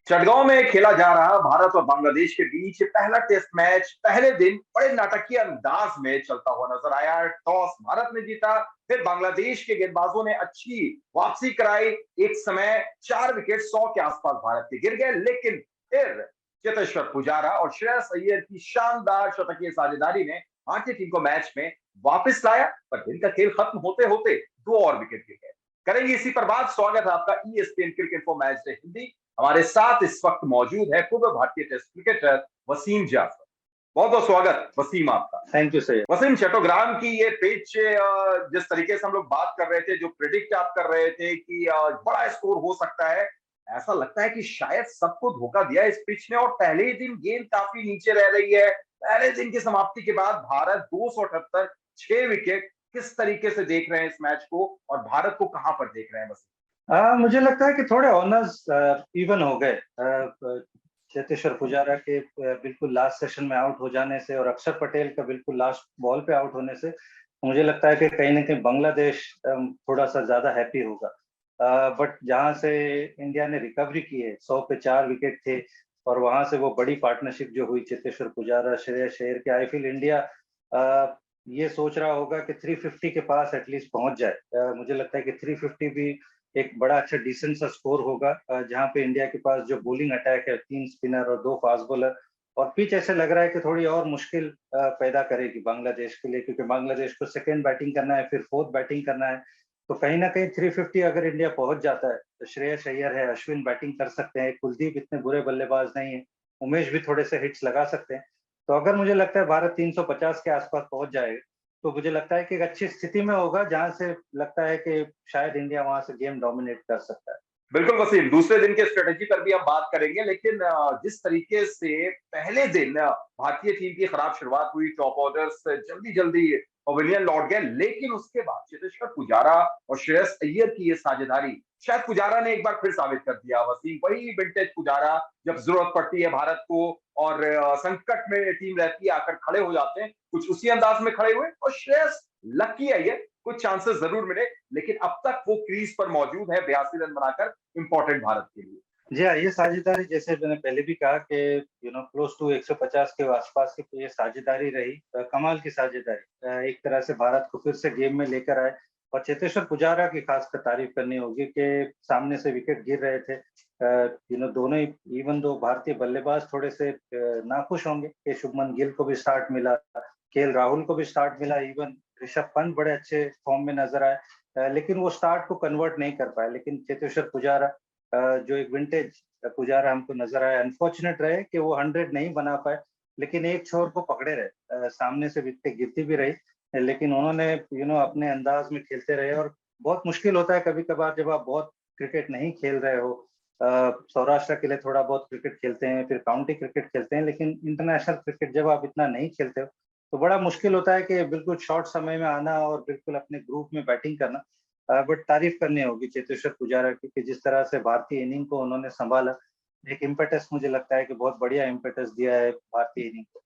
चटगांव में खेला जा रहा भारत और बांग्लादेश के बीच पहला टेस्ट मैच पहले दिन बड़े नाटकीय अंदाज में चलता हुआ नजर आया। टॉस भारत ने जीता, फिर बांग्लादेश के गेंदबाजों ने अच्छी वापसी कराई। एक समय 4 विकेट 100 के आसपास भारत के गिर गए, लेकिन फिर चेतेश्वर पुजारा और श्रेयस अय्यर की शानदार शतकीय साझेदारी ने भारतीय टीम को मैच में वापस लाया। पर दिन का खेल खत्म होते होते 2 और विकेट गिर गए। करेंगे इसी पर बात। स्वागत है आपका ESPN cricket for match day Hindi. हमारे साथ इस वक्त मौजूद है पूर्व भारतीय टेस्ट क्रिकेटर वसीम जाफर। बहुत बहुत स्वागत वसीम आपका। Thank you sir. Wasim, Chattogram की ये पिच, जिस तरीके से हम लोग बात कर रहे थे, जो प्रिडिक्ट आप कर रहे थे कि बड़ा स्कोर हो सकता है, ऐसा लगता है कि शायद सबको धोखा दिया इस पिच ने और पहले ही दिन गेंद काफी नीचे रह रही है। पहले दिन की समाप्ति के बाद भारत 278, 6 विकेट। किस तरीके से देख रहे हैं इस मैच को और भारत को कहां पर देख रहे हैं वसीम? मुझे लगता है कि थोड़े ऑनर्स इवन हो गए। चेतेश्वर पुजारा के बिल्कुल लास्ट सेशन में आउट हो जाने से और अक्षर पटेल का बिल्कुल लास्ट बॉल पे आउट होने से मुझे लगता है कि कहीं ना कहीं बांग्लादेश थोड़ा सा ज्यादा हैप्पी होगा। बट जहां से इंडिया ने रिकवरी की है, 100 पे 4 विकेट थे और वहां से वो बड़ी पार्टनरशिप जो हुई चेतेश्वर पुजारा श्रेयस अय्यर के, आई फील इंडिया ये सोच रहा होगा कि 350 के पास एटलीस्ट पहुंच जाए। मुझे लगता है कि 350 भी एक बड़ा अच्छा डिसेंट सा स्कोर होगा, जहां पे इंडिया के पास जो बॉलिंग अटैक है, 3 स्पिनर और 2 फास्ट बॉलर, और पिच ऐसे लग रहा है कि थोड़ी और मुश्किल पैदा करेगी बांग्लादेश के लिए, क्योंकि बांग्लादेश को सेकेंड बैटिंग करना है, फिर फोर्थ बैटिंग करना है। तो कहीं ना कहीं 350 अगर इंडिया पहुंच जाता है तो श्रेयस अय्यर है, अश्विन बैटिंग कर सकते हैं, कुलदीप इतने बुरे बल्लेबाज नहीं है, उमेश भी थोड़े से हिट्स लगा सकते हैं। तो अगर मुझे लगता है भारत 350 के आसपास पहुंच जाएगा तो मुझे लगता है कि एक अच्छी स्थिति में होगा, जहां से लगता है कि शायद इंडिया वहां से गेम डोमिनेट कर सकता है। बिल्कुल वसीम, दूसरे दिन के स्ट्रेटेजी पर भी हम बात करेंगे, लेकिन जिस तरीके से पहले दिन भारतीय टीम की खराब शुरुआत हुई, टॉप ऑर्डर्स जल्दी जल्दी पवेलियन लौट गए, लेकिन उसके बाद चेतेश्वर पुजारा और श्रेयस अय्यर की ये साझेदारी, शायद पुजारा ने एक बार फिर साबित कर दिया। वसीम, वही विंटेज पुजारा, जब जरूरत पड़ती है भारत को और संकट में टीम रहती है, आकर खड़े हो जाते हैं। कुछ उसी अंदाज में खड़े हुए और श्रेयस लकी है, ये कुछ चांसेस जरूर मिले, लेकिन अब तक वो क्रीज पर मौजूद है 82 रन बनाकर, इंपॉर्टेंट भारत के लिए। जी हाँ, ये साझेदारी जैसे मैंने पहले भी कहा कि क्लोज टू 150 के आसपास की तो ये साझेदारी रही, कमाल की साझेदारी। एक तरह से भारत को फिर से गेम में लेकर आए। और चेतेश्वर पुजारा की खासकर तारीफ करनी होगी कि सामने से विकेट गिर रहे थे, दोनों ही, इवन दो भारतीय बल्लेबाज थोड़े से नाखुश होंगे कि शुभमन गिल को भी स्टार्ट मिला, केएल राहुल को भी स्टार्ट मिला, इवन ऋषभ पंत बड़े अच्छे फॉर्म में नजर आए, लेकिन वो स्टार्ट को कन्वर्ट नहीं कर पाए। लेकिन चेतेश्वर पुजारा, जो एक विंटेज पुजारा हमको नजर आया, अनफॉर्चुनेट रहे कि वो 100 नहीं बना पाए, लेकिन एक छोर को पकड़े रहे। सामने से विकेट गिरती भी रही, लेकिन उन्होंने अपने अंदाज में खेलते रहे। और बहुत मुश्किल होता है कभी कभार जब आप बहुत क्रिकेट नहीं खेल रहे हो। सौराष्ट्र के लिए थोड़ा बहुत क्रिकेट खेलते हैं, फिर काउंटी क्रिकेट खेलते हैं, लेकिन इंटरनेशनल क्रिकेट जब आप इतना नहीं खेलते हो तो बड़ा मुश्किल होता है कि बिल्कुल शॉर्ट समय में आना और बिल्कुल अपने ग्रुप में बैटिंग करना। बट तारीफ करनी होगी चेतेश्वर पुजारा की कि जिस तरह से भारतीय इनिंग को उन्होंने संभाला। एक इम्पेटस, मुझे लगता है कि बहुत बढ़िया इम्पेटस दिया है भारतीय इनिंग को।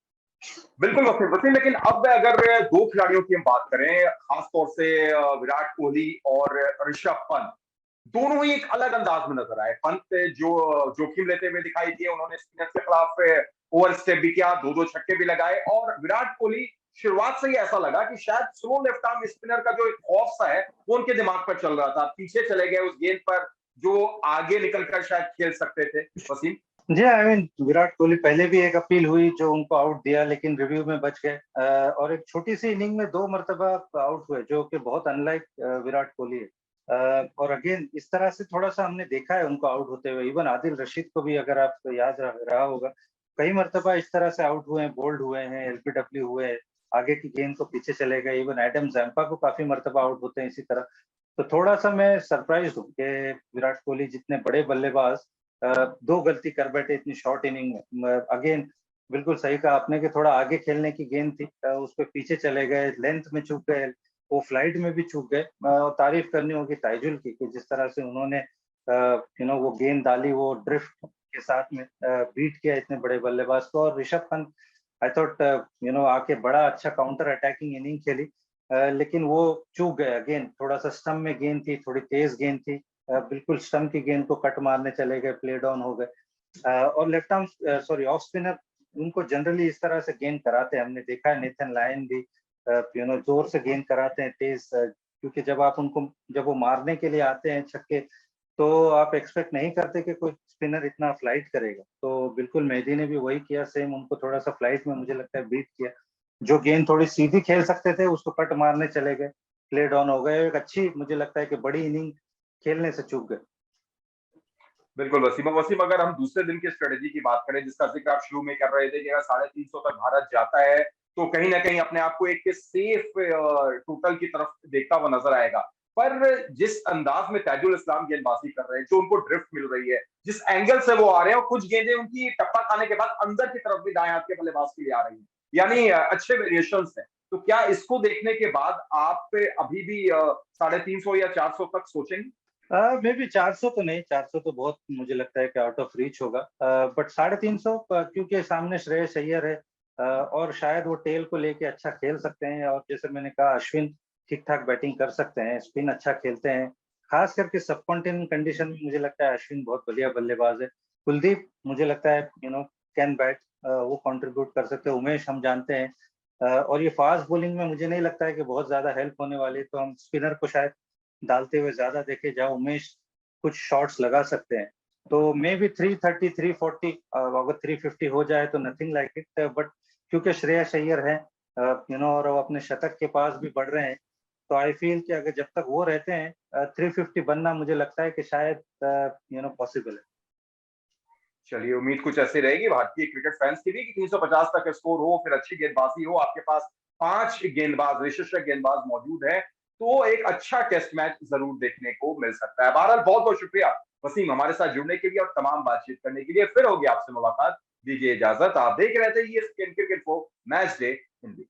बिल्कुल वसीम वसीम, लेकिन अब अगर दो खिलाड़ियों की हम बात करें, खासतौर से विराट कोहली और ऋषभ पंत, दोनों ही एक अलग अंदाज में नजर आए। पंत जो जोखिम लेते हुए दिखाई दिए, उन्होंने स्पिनर के खिलाफ ओवर स्टेप भी किया, दो दो छक्के भी लगाए। और विराट कोहली, शुरुआत से ही ऐसा लगा कि शायद स्लो लेफ्ट आर्म स्पिनर का जो एक खौफ सा है वो उनके दिमाग पर चल रहा था, पीछे चले गए उस गेंद पर जो आगे निकलकर शायद खेल सकते थे। वसीम, जी, आई मीन विराट कोहली पहले भी एक अपील हुई जो उनको आउट दिया, लेकिन रिव्यू में बच गए। और एक छोटी सी इनिंग में 2 मरतबा आउट हुए, जो कि बहुत अनलाइक विराट कोहली है। और अगेन इस तरह से थोड़ा सा हमने देखा है उनको आउट होते हुए। इवन आदिल रशीद को भी, अगर आपको याद रहा होगा, कई मरतबा इस तरह से आउट हुए हैं, बोल्ड हुए हैं, एलबीडब्ल्यू हुए हैं, आगे की गेंद को पीछे चले गए। इवन एडम जैम्पा को काफी मरतबा आउट होते हैं इसी तरह। तो थोड़ा सा मैं सरप्राइज हूँ कि विराट कोहली जितने बड़े बल्लेबाज 2 गलती कर बैठे इतनी शॉर्ट इनिंग में। अगेन बिल्कुल सही कहा आपने कि थोड़ा आगे खेलने की गेंद थी, उस पर पीछे चले गए, लेंथ में चूक गए, वो फ्लाइट में भी चूक गए। और तारीफ करनी होगी ताइजुल की कि जिस तरह से उन्होंने वो गेंद डाली, वो ड्रिफ्ट के साथ में बीट किया इतने बड़े बल्लेबाज को। और ऋषभ पंत, आई थॉट आके बड़ा अच्छा काउंटर अटैकिंग इनिंग खेली, लेकिन वो चूक गए। अगेन थोड़ा सा स्टंप में गेंद थी, थोड़ी तेज गेंद थी, बिल्कुल स्टंप की गेंद को कट मारने चले गए, प्ले डाउन हो गए। और left arm sorry off spinner उनको जनरली इस तरह से गेंद कराते हैं, हमने देखा है नेथन लायन भी जोर से गेंद कराते हैं तेज, क्योंकि जब वो मारने के लिए आते हैं छक्के, तो आप एक्सपेक्ट नहीं करते कि कोई स्पिनर इतना फ्लाइट करेगा। तो बिल्कुल मेहदी ने भी वही किया, सेम उनको थोड़ा सा फ्लाइट में मुझे लगता है बीट किया। जो गेंद थोड़ी सीधी खेल सकते थे उसको कट मारने चले गए, प्ले डाउन हो गए, एक अच्छी मुझे लगता है कि बड़ी इनिंग खेलने से चूक गए। बिल्कुल वसीम, वसीम अगर हम दूसरे दिन की स्ट्रेटेजी की बात करें जिसका जिक्र आप शुरू में कर रहे थे कि अगर 350 तक भारत जाता है तो कहीं ना कहीं अपने आप को एक सेफ टोटल की तरफ देखता हुआ नजर आएगा। पर जिस अंदाज में ताजुल इस्लाम गेंदबाजी कर रहे हैं, जो उनको ड्रिफ्ट मिल रही है, जिस एंगल से वो आ रहे हैं, और कुछ गेंदें उनकी टप्पा खाने के बाद अंदर की तरफ भी दाएं हाथ के बल्लेबाज के लिए आ रही है, यानी अच्छे वेरिएशंस हैं। तो क्या इसको देखने के बाद आप अभी भी 350 या 400 तक सोचेंगे? मे बी 400 तो नहीं, 400 तो बहुत मुझे लगता है कि आउट ऑफ रीच होगा, बट 350 क्योंकि सामने श्रेयस अय्यर है, और शायद वो टेल को लेके अच्छा खेल सकते हैं, और जैसे मैंने कहा अश्विन ठीक ठाक बैटिंग कर सकते हैं, स्पिन अच्छा खेलते हैं, खास करके सब कॉन्टिनेंट कंडीशन में मुझे लगता है अश्विन बहुत बढ़िया बल्लेबाज है। कुलदीप मुझे लगता है कैन बैट, वो कंट्रीब्यूट कर सकते हैं, उमेश हम जानते हैं, और ये फास्ट बॉलिंग में मुझे नहीं लगता है कि बहुत ज्यादा हेल्प होने वाली, तो हम स्पिनर को शायद डालते हुए ज्यादा देखे, जहाँ उमेश कुछ शॉट्स लगा सकते हैं। तो मे बी 330 340, अगर 350 हो जाए तो नथिंग लाइक इट, बट क्योंकि श्रेयस अय्यर है और वो अपने शतक के पास भी बढ़ रहे हैं, तो आई फील कि अगर जब तक वो रहते हैं 350 बनना मुझे लगता है कि शायद पॉसिबल है। चलिए, उम्मीद कुछ ऐसी रहेगी भारतीय क्रिकेट फैंस की भी कि 350 तक स्कोर हो, फिर अच्छी गेंदबाजी हो, आपके पास 5 गेंदबाज, विशेषज्ञ गेंदबाज मौजूद हैं, तो एक अच्छा टेस्ट मैच जरूर देखने को मिल सकता है। बहरहाल बहुत-बहुत शुक्रिया वसीम हमारे साथ जुड़ने के लिए और तमाम बातचीत करने के लिए। फिर होगी आपसे मुलाकात। दीजिए इजाजत। आप देख रहे थे ESPN क्रिकेट को मैच डे हिंदी।